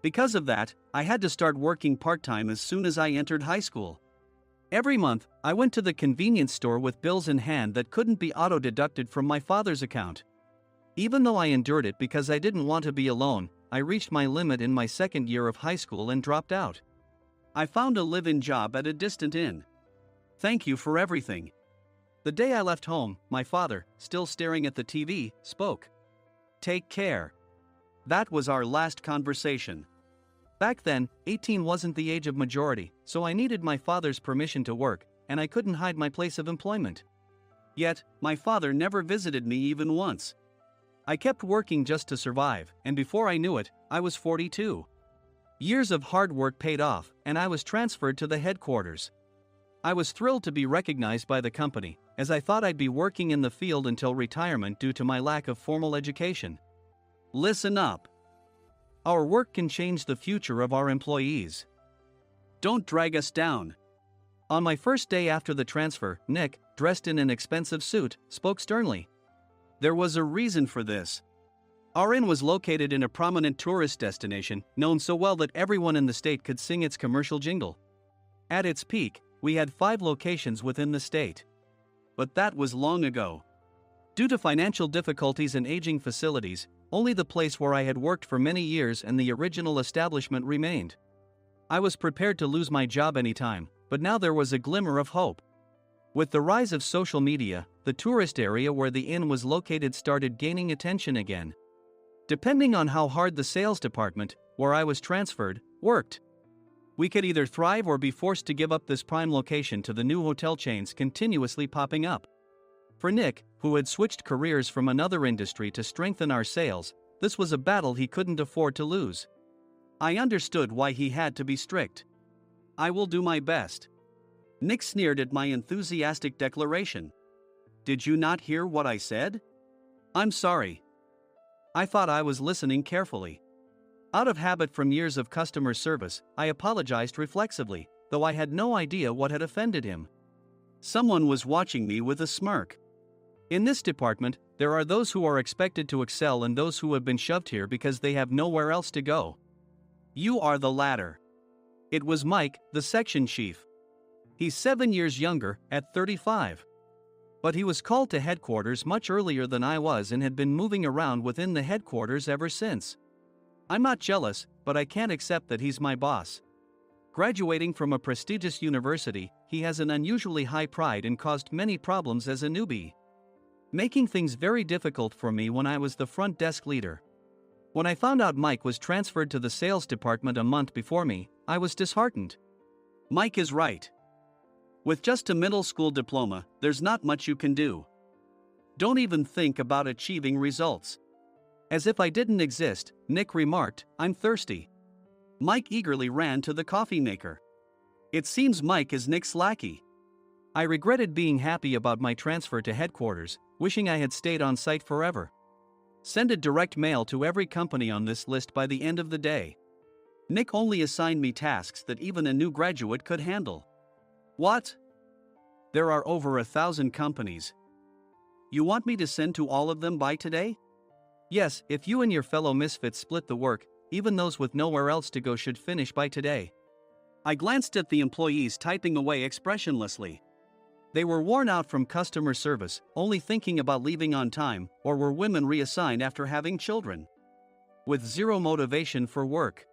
Because of that, I had to start working part-time as soon as I entered high school. Every month, I went to the convenience store with bills in hand that couldn't be auto-deducted from my father's account. Even though I endured it because I didn't want to be alone, I reached my limit in my 2nd year of high school and dropped out. I found a live-in job at a distant inn. Thank you for everything. The day I left home, my father, still staring at the TV, spoke. Take care. That was our last conversation. Back then, 18 wasn't the age of majority, so I needed my father's permission to work, and I couldn't hide my place of employment. Yet, my father never visited me even once. I kept working just to survive, and before I knew it, I was 42. Years of hard work paid off, and I was transferred to the headquarters. I was thrilled to be recognized by the company, as I thought I'd be working in the field until retirement due to my lack of formal education. Listen up. Our work can change the future of our employees. Don't drag us down. On my first day after the transfer, Nick, dressed in an expensive suit, spoke sternly. There was a reason for this. Our inn was located in a prominent tourist destination, known so well that everyone in the state could sing its commercial jingle. At its peak, we had 5 locations within the state. But that was long ago. Due to financial difficulties and aging facilities, only the place where I had worked for many years and the original establishment remained. I was prepared to lose my job anytime, but now there was a glimmer of hope. With the rise of social media, the tourist area where the inn was located started gaining attention again. Depending on how hard the sales department, where I was transferred, worked, we could either thrive or be forced to give up this prime location to the new hotel chains continuously popping up. For Nick, who had switched careers from another industry to strengthen our sales, this was a battle he couldn't afford to lose. I understood why he had to be strict. I will do my best. Nick sneered at my enthusiastic declaration. Did you not hear what I said? I'm sorry. I thought I was listening carefully. Out of habit from years of customer service, I apologized reflexively, though I had no idea what had offended him. Someone was watching me with a smirk. In this department, there are those who are expected to excel and those who have been shoved here because they have nowhere else to go. You are the latter. It was Mike, the section chief. He's 7 years younger, at 35. But he was called to headquarters much earlier than I was and had been moving around within the headquarters ever since. I'm not jealous, but I can't accept that he's my boss. Graduating from a prestigious university, he has an unusually high pride and caused many problems as a newbie, making things very difficult for me when I was the front desk leader. When I found out Mike was transferred to the sales department a month before me, I was disheartened. Mike is right. With just a middle school diploma, there's not much you can do. Don't even think about achieving results. As if I didn't exist, Nick remarked, I'm thirsty. Mike eagerly ran to the coffee maker. It seems Mike is Nick's lackey. I regretted being happy about my transfer to headquarters, wishing I had stayed on site forever. Send a direct mail to every company on this list by the end of the day. Nick only assigned me tasks that even a new graduate could handle. What? There are over 1,000 companies. You want me to send to all of them by today? Yes, if you and your fellow misfits split the work, even those with nowhere else to go should finish by today. I glanced at the employees typing away expressionlessly. They were worn out from customer service, only thinking about leaving on time, or were women reassigned after having children, with zero motivation for work.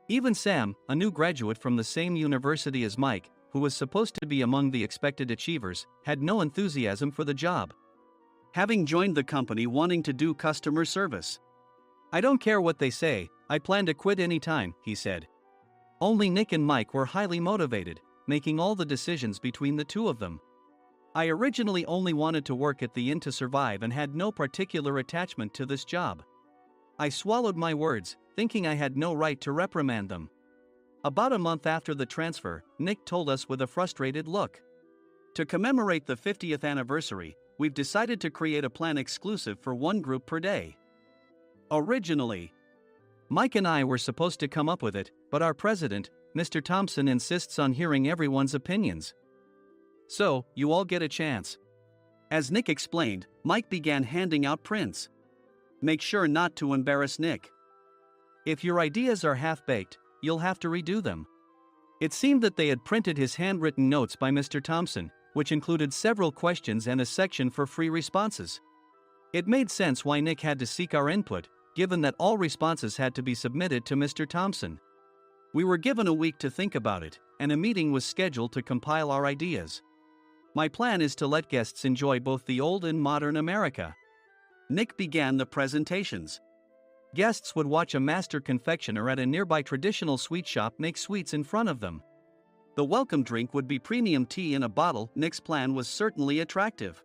Even Sam, a new graduate from the same university as Mike, who was supposed to be among the expected achievers, had no enthusiasm for the job, having joined the company wanting to do customer service. I don't care what they say, I plan to quit any time, he said. Only Nick and Mike were highly motivated, making all the decisions between the two of them. I originally only wanted to work at the inn to survive and had no particular attachment to this job. I swallowed my words, thinking I had no right to reprimand them. About a month after the transfer, Nick told us with a frustrated look. To commemorate the 50th anniversary, we've decided to create a plan exclusive for one group per day. Originally, Mike and I were supposed to come up with it, but our president, Mr. Thompson, insists on hearing everyone's opinions. So, you all get a chance. As Nick explained, Mike began handing out prints. Make sure not to embarrass Nick. If your ideas are half-baked, you'll have to redo them. It seemed that they had printed his handwritten notes by Mr. Thompson, which included several questions and a section for free responses. It made sense why Nick had to seek our input, given that all responses had to be submitted to Mr. Thompson. We were given a week to think about it, and a meeting was scheduled to compile our ideas. My plan is to let guests enjoy both the old and modern America. Nick began the presentations. Guests would watch a master confectioner at a nearby traditional sweet shop make sweets in front of them. The welcome drink would be premium tea in a bottle. Nick's plan was certainly attractive.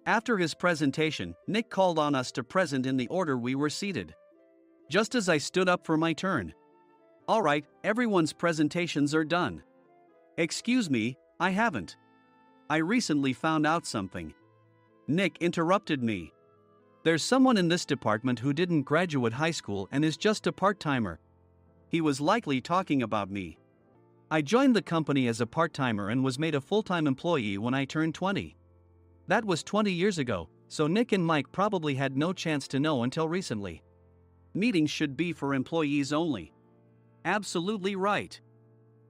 After his presentation, Nick called on us to present in the order we were seated. Just as I stood up for my turn. All right, everyone's presentations are done. Excuse me, I haven't. I recently found out something. Nick interrupted me. There's someone in this department who didn't graduate high school and is just a part-timer. He was likely talking about me. I joined the company as a part-timer and was made a full-time employee when I turned 20. That was 20 years ago, so Nick and Mike probably had no chance to know until recently. Meetings should be for employees only. Absolutely right.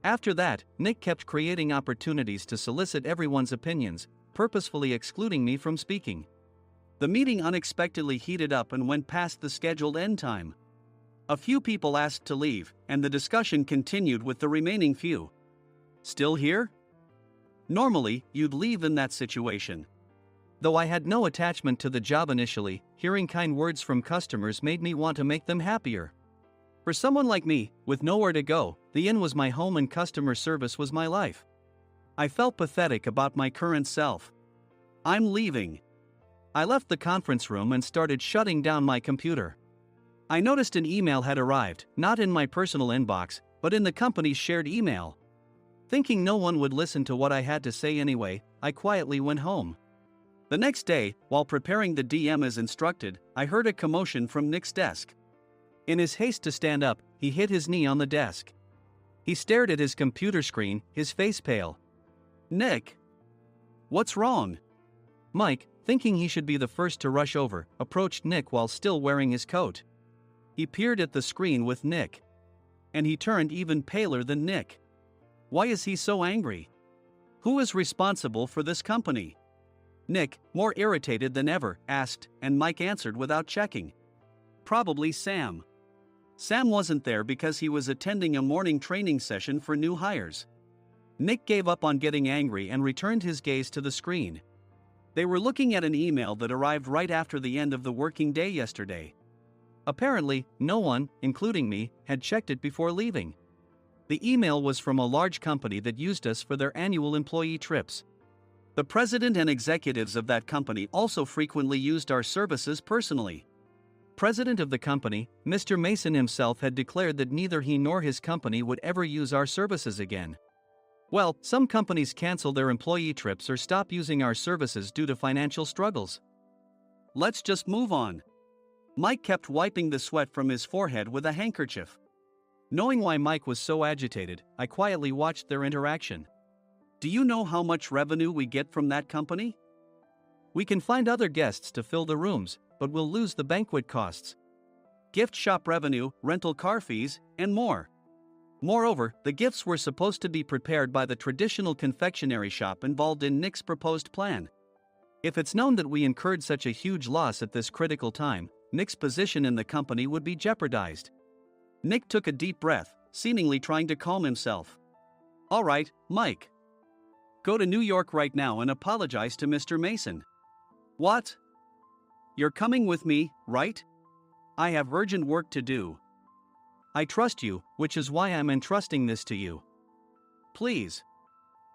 After that, Nick kept creating opportunities to solicit everyone's opinions, purposefully excluding me from speaking. The meeting unexpectedly heated up and went past the scheduled end time. A few people asked to leave, and the discussion continued with the remaining few. Still here? Normally, you'd leave in that situation. Though I had no attachment to the job initially, hearing kind words from customers made me want to make them happier. For someone like me, with nowhere to go, the inn was my home and customer service was my life. I felt pathetic about my current self. I'm leaving. I left the conference room and started shutting down my computer. I noticed an email had arrived, not in my personal inbox, but in the company's shared email. Thinking no one would listen to what I had to say anyway, I quietly went home. The next day, while preparing the DM as instructed, I heard a commotion from Nick's desk. In his haste to stand up, he hit his knee on the desk. He stared at his computer screen, his face pale. "Nick! What's wrong?" Mike, thinking he should be the first to rush over, approached Nick while still wearing his coat. He peered at the screen with Nick. And he turned even paler than Nick. Why is he so angry? Who is responsible for this company? Nick, more irritated than ever, asked, and Mike answered without checking. Probably Sam. Sam wasn't there because he was attending a morning training session for new hires. Nick gave up on getting angry and returned his gaze to the screen. They were looking at an email that arrived right after the end of the working day yesterday. Apparently, no one, including me, had checked it before leaving. The email was from a large company that used us for their annual employee trips. The president and executives of that company also frequently used our services personally. President of the company, Mr. Mason himself had declared that neither he nor his company would ever use our services again. Well, some companies cancel their employee trips or stop using our services due to financial struggles. Let's just move on. Mike kept wiping the sweat from his forehead with a handkerchief. Knowing why Mike was so agitated, I quietly watched their interaction. Do you know how much revenue we get from that company? We can find other guests to fill the rooms, but we'll lose the banquet costs, gift shop revenue, rental car fees, and more. Moreover, the gifts were supposed to be prepared by the traditional confectionery shop involved in Nick's proposed plan. If it's known that we incurred such a huge loss at this critical time, Nick's position in the company would be jeopardized. Nick took a deep breath, seemingly trying to calm himself. All right, Mike. Go to New York right now and apologize to Mr. Mason. What? You're coming with me, right? I have urgent work to do. I trust you, which is why I'm entrusting this to you. Please.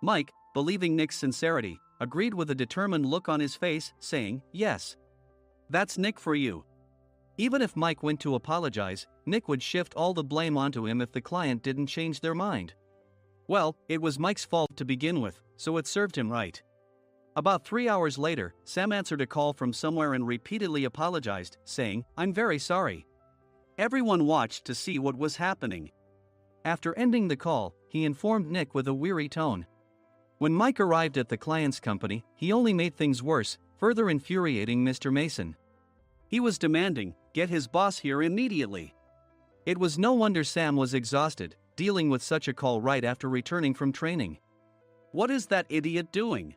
Mike, believing Nick's sincerity, agreed with a determined look on his face, saying, yes. That's Nick for you. Even if Mike went to apologize, Nick would shift all the blame onto him if the client didn't change their mind. Well, it was Mike's fault to begin with, so it served him right. About 3 hours later, Sam answered a call from somewhere and repeatedly apologized, saying, I'm very sorry. Everyone watched to see what was happening. After ending the call, he informed Nick with a weary tone. When Mike arrived at the client's company, he only made things worse, further infuriating Mr. Mason. He was demanding, get his boss here immediately. It was no wonder Sam was exhausted, dealing with such a call right after returning from training. What is that idiot doing?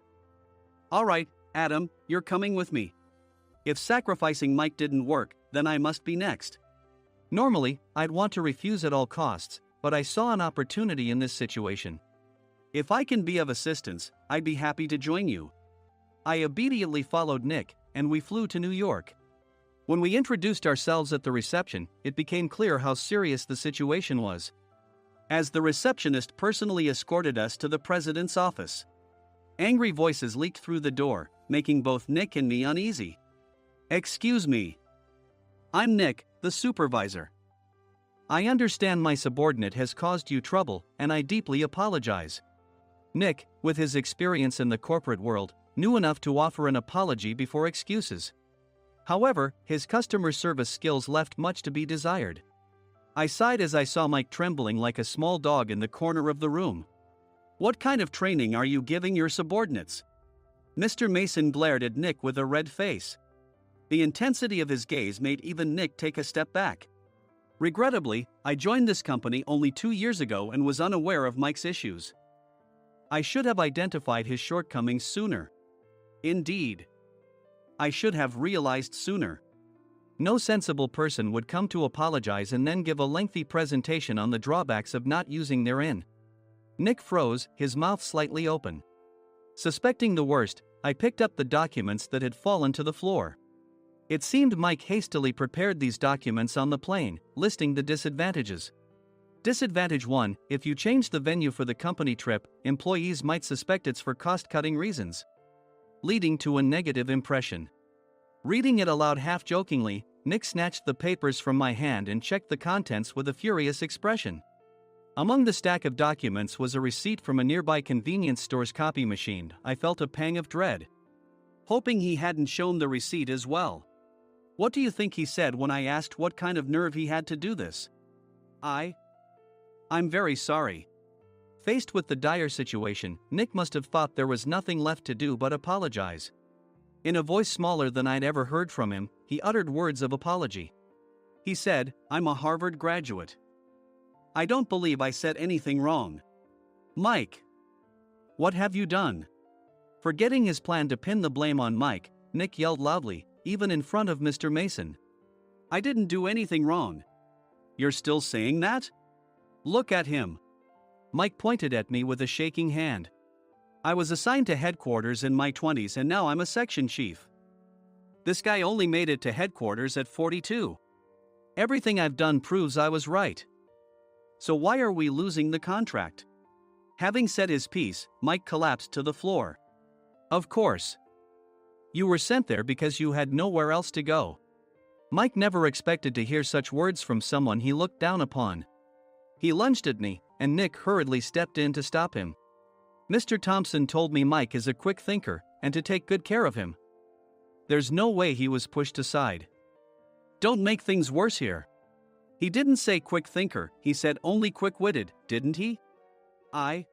All right, Adam, you're coming with me. If sacrificing Mike didn't work, then I must be next. Normally, I'd want to refuse at all costs, but I saw an opportunity in this situation. If I can be of assistance, I'd be happy to join you. I obediently followed Nick, and we flew to New York. When we introduced ourselves at the reception, it became clear how serious the situation was, as the receptionist personally escorted us to the president's office. Angry voices leaked through the door, making both Nick and me uneasy. Excuse me. I'm Nick, the supervisor. I understand my subordinate has caused you trouble, and I deeply apologize. Nick, with his experience in the corporate world, knew enough to offer an apology before excuses. However, his customer service skills left much to be desired. I sighed as I saw Mike trembling like a small dog in the corner of the room. What kind of training are you giving your subordinates? Mr. Mason glared at Nick with a red face. The intensity of his gaze made even Nick take a step back. Regrettably, I joined this company only 2 years ago and was unaware of Mike's issues. I should have identified his shortcomings sooner. Indeed. I should have realized sooner. No sensible person would come to apologize and then give a lengthy presentation on the drawbacks of not using their in. Nick froze, his mouth slightly open. Suspecting the worst, I picked up the documents that had fallen to the floor. It seemed Mike hastily prepared these documents on the plane, listing the disadvantages. Disadvantage 1: if you change the venue for the company trip, employees might suspect it's for cost-cutting reasons, leading to a negative impression. Reading it aloud half-jokingly, Nick snatched the papers from my hand and checked the contents with a furious expression. Among the stack of documents was a receipt from a nearby convenience store's copy machine. I felt a pang of dread, hoping he hadn't shown the receipt as well. What do you think he said when I asked what kind of nerve he had to do this? I'm very sorry. Faced with the dire situation, Nick must have thought there was nothing left to do but apologize. In a voice smaller than I'd ever heard from him, he uttered words of apology. He said, "I'm a Harvard graduate. I don't believe I said anything wrong." Mike! What have you done? Forgetting his plan to pin the blame on Mike, Nick yelled loudly, even in front of Mr. Mason. "I didn't do anything wrong." "You're still saying that? Look at him." Mike pointed at me with a shaking hand. "I was assigned to headquarters in my 20s and now I'm a section chief. This guy only made it to headquarters at 42. Everything I've done proves I was right. So why are we losing the contract?" Having said his piece, Mike collapsed to the floor. "Of course. You were sent there because you had nowhere else to go." Mike never expected to hear such words from someone he looked down upon. He lunged at me, and Nick hurriedly stepped in to stop him. "Mr. Thompson told me Mike is a quick thinker, and to take good care of him." There's no way he was pushed aside. "Don't make things worse here." "He didn't say quick thinker, he said only quick-witted, didn't he?" I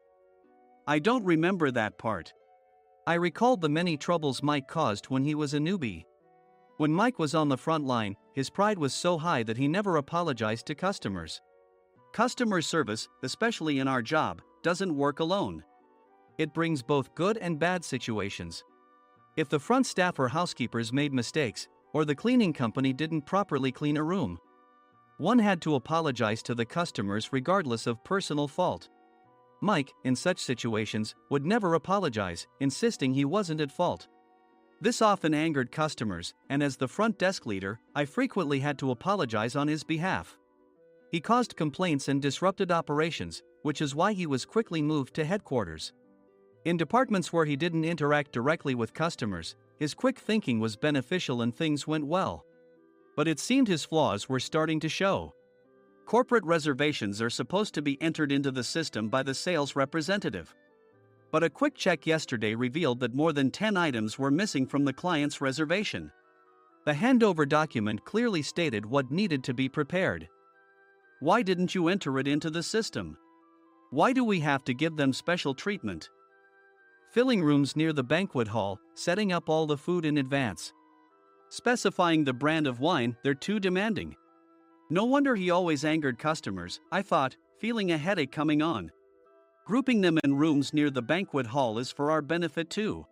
don't remember that part. I recalled the many troubles Mike caused when he was a newbie. When Mike was on the front line, his pride was so high that he never apologized to customers. Customer service, especially in our job, doesn't work alone. It brings both good and bad situations. If the front staff or housekeepers made mistakes, or the cleaning company didn't properly clean a room, one had to apologize to the customers regardless of personal fault. Mike, in such situations, would never apologize, insisting he wasn't at fault. This often angered customers, and as the front desk leader, I frequently had to apologize on his behalf. He caused complaints and disrupted operations, which is why he was quickly moved to headquarters. In departments where he didn't interact directly with customers, his quick thinking was beneficial and things went well. But it seemed his flaws were starting to show. Corporate reservations are supposed to be entered into the system by the sales representative. But a quick check yesterday revealed that more than 10 items were missing from the client's reservation. The handover document clearly stated what needed to be prepared. Why didn't you enter it into the system? Why do we have to give them special treatment? Filling rooms near the banquet hall, setting up all the food in advance. Specifying the brand of wine, they're too demanding. No wonder he always angered customers, I thought, feeling a headache coming on. Grouping them in rooms near the banquet hall is for our benefit too.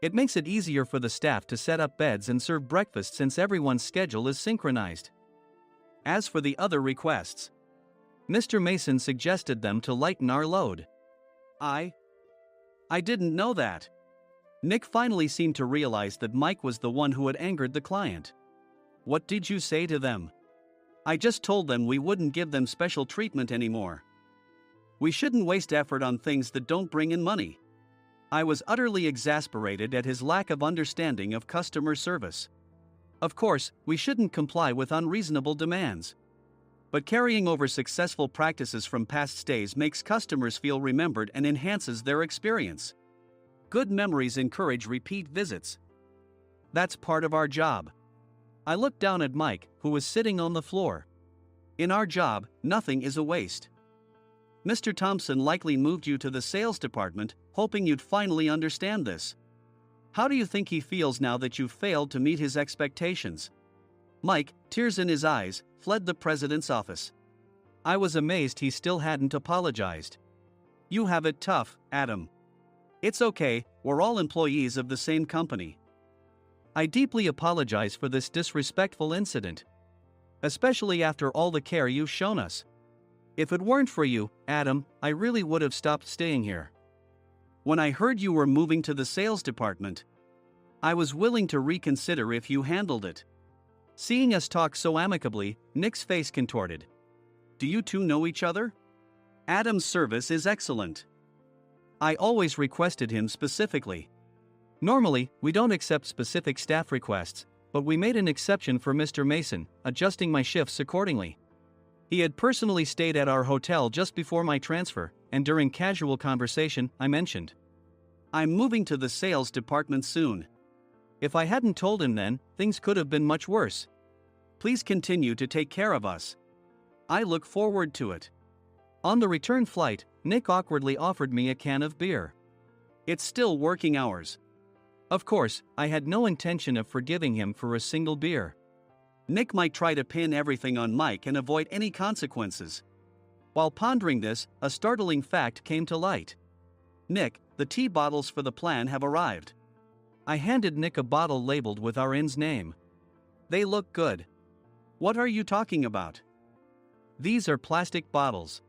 It makes it easier for the staff to set up beds and serve breakfast since everyone's schedule is synchronized. As for the other requests, Mr. Mason suggested them to lighten our load. I didn't know that. Nick finally seemed to realize that Mike was the one who had angered the client. What did you say to them? I just told them we wouldn't give them special treatment anymore. We shouldn't waste effort on things that don't bring in money. I was utterly exasperated at his lack of understanding of customer service. Of course, we shouldn't comply with unreasonable demands. But carrying over successful practices from past stays makes customers feel remembered and enhances their experience. Good memories encourage repeat visits. That's part of our job. I looked down at Mike, who was sitting on the floor. In our job, nothing is a waste. Mr. Thompson likely moved you to the sales department, hoping you'd finally understand this. How do you think he feels now that you've failed to meet his expectations? Mike, tears in his eyes, fled the president's office. I was amazed he still hadn't apologized. You have it tough, Adam. It's okay, we're all employees of the same company. I deeply apologize for this disrespectful incident. Especially after all the care you've shown us. If it weren't for you, Adam, I really would have stopped staying here. When I heard you were moving to the sales department, I was willing to reconsider if you handled it. Seeing us talk so amicably, Nick's face contorted. Do you two know each other? Adam's service is excellent. I always requested him specifically. Normally, we don't accept specific staff requests, but we made an exception for Mr. Mason, adjusting my shifts accordingly. He had personally stayed at our hotel just before my transfer, and during casual conversation, I mentioned, I'm moving to the sales department soon. If I hadn't told him then, things could have been much worse. Please continue to take care of us. I look forward to it. On the return flight, Nick awkwardly offered me a can of beer. It's still working hours. Of course, I had no intention of forgiving him for a single beer. Nick might try to pin everything on Mike and avoid any consequences. While pondering this, a startling fact came to light. Nick, the tea bottles for the plan have arrived. I handed Nick a bottle labeled with our inn's name. They look good. What are you talking about? These are plastic bottles.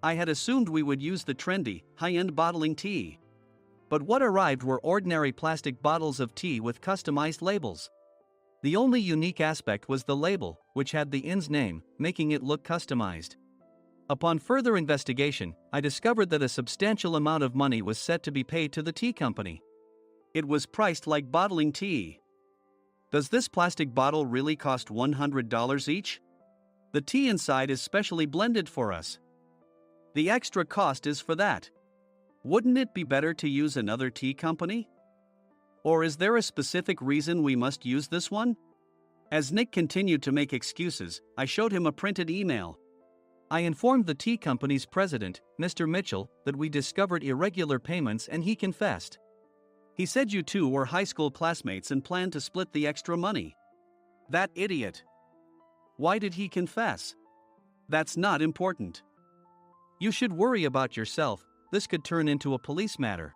I had assumed we would use the trendy, high-end bottling tea. But what arrived were ordinary plastic bottles of tea with customized labels. The only unique aspect was the label, which had the inn's name, making it look customized. Upon further investigation, I discovered that a substantial amount of money was set to be paid to the tea company. It was priced like bottling tea. Does this plastic bottle really cost $100 each? The tea inside is specially blended for us. The extra cost is for that. Wouldn't it be better to use another tea company? Or is there a specific reason we must use this one? As Nick continued to make excuses, I showed him a printed email. I informed the tea company's president, Mr. Mitchell, that we discovered irregular payments and he confessed. He said you two were high school classmates and planned to split the extra money. That idiot. Why did he confess? That's not important. You should worry about yourself, this could turn into a police matter.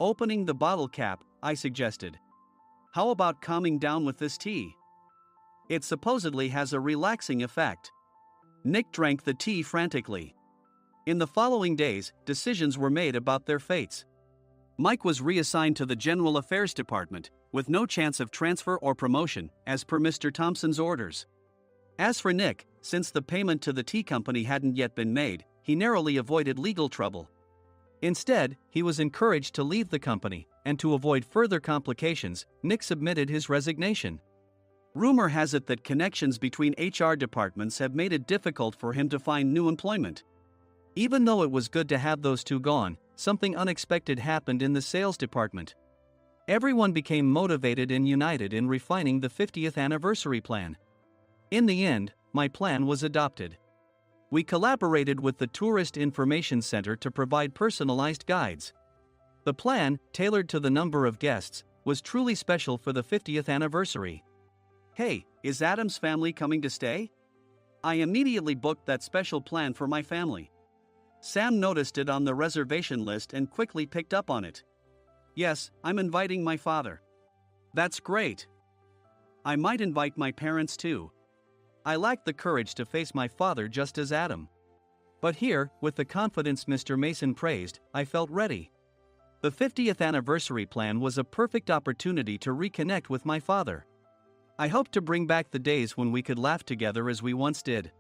Opening the bottle cap, I suggested. How about calming down with this tea? It supposedly has a relaxing effect. Nick drank the tea frantically. In the following days, decisions were made about their fates. Mike was reassigned to the General Affairs Department, with no chance of transfer or promotion, as per Mr. Thompson's orders. As for Nick, since the payment to the tea company hadn't yet been made, he narrowly avoided legal trouble. Instead, he was encouraged to leave the company, and to avoid further complications, Nick submitted his resignation. Rumor has it that connections between HR departments have made it difficult for him to find new employment. Even though it was good to have those two gone, something unexpected happened in the sales department. Everyone became motivated and united in refining the 50th anniversary plan. In the end, my plan was adopted. We collaborated with the Tourist Information Center to provide personalized guides. The plan, tailored to the number of guests, was truly special for the 50th anniversary. Hey, is Adam's family coming to stay? I immediately booked that special plan for my family. Sam noticed it on the reservation list and quickly picked up on it. Yes, I'm inviting my father. That's great. I might invite my parents too. I lacked the courage to face my father just as Adam. But here, with the confidence Mr. Mason praised, I felt ready. The 50th anniversary plan was a perfect opportunity to reconnect with my father. I hoped to bring back the days when we could laugh together as we once did.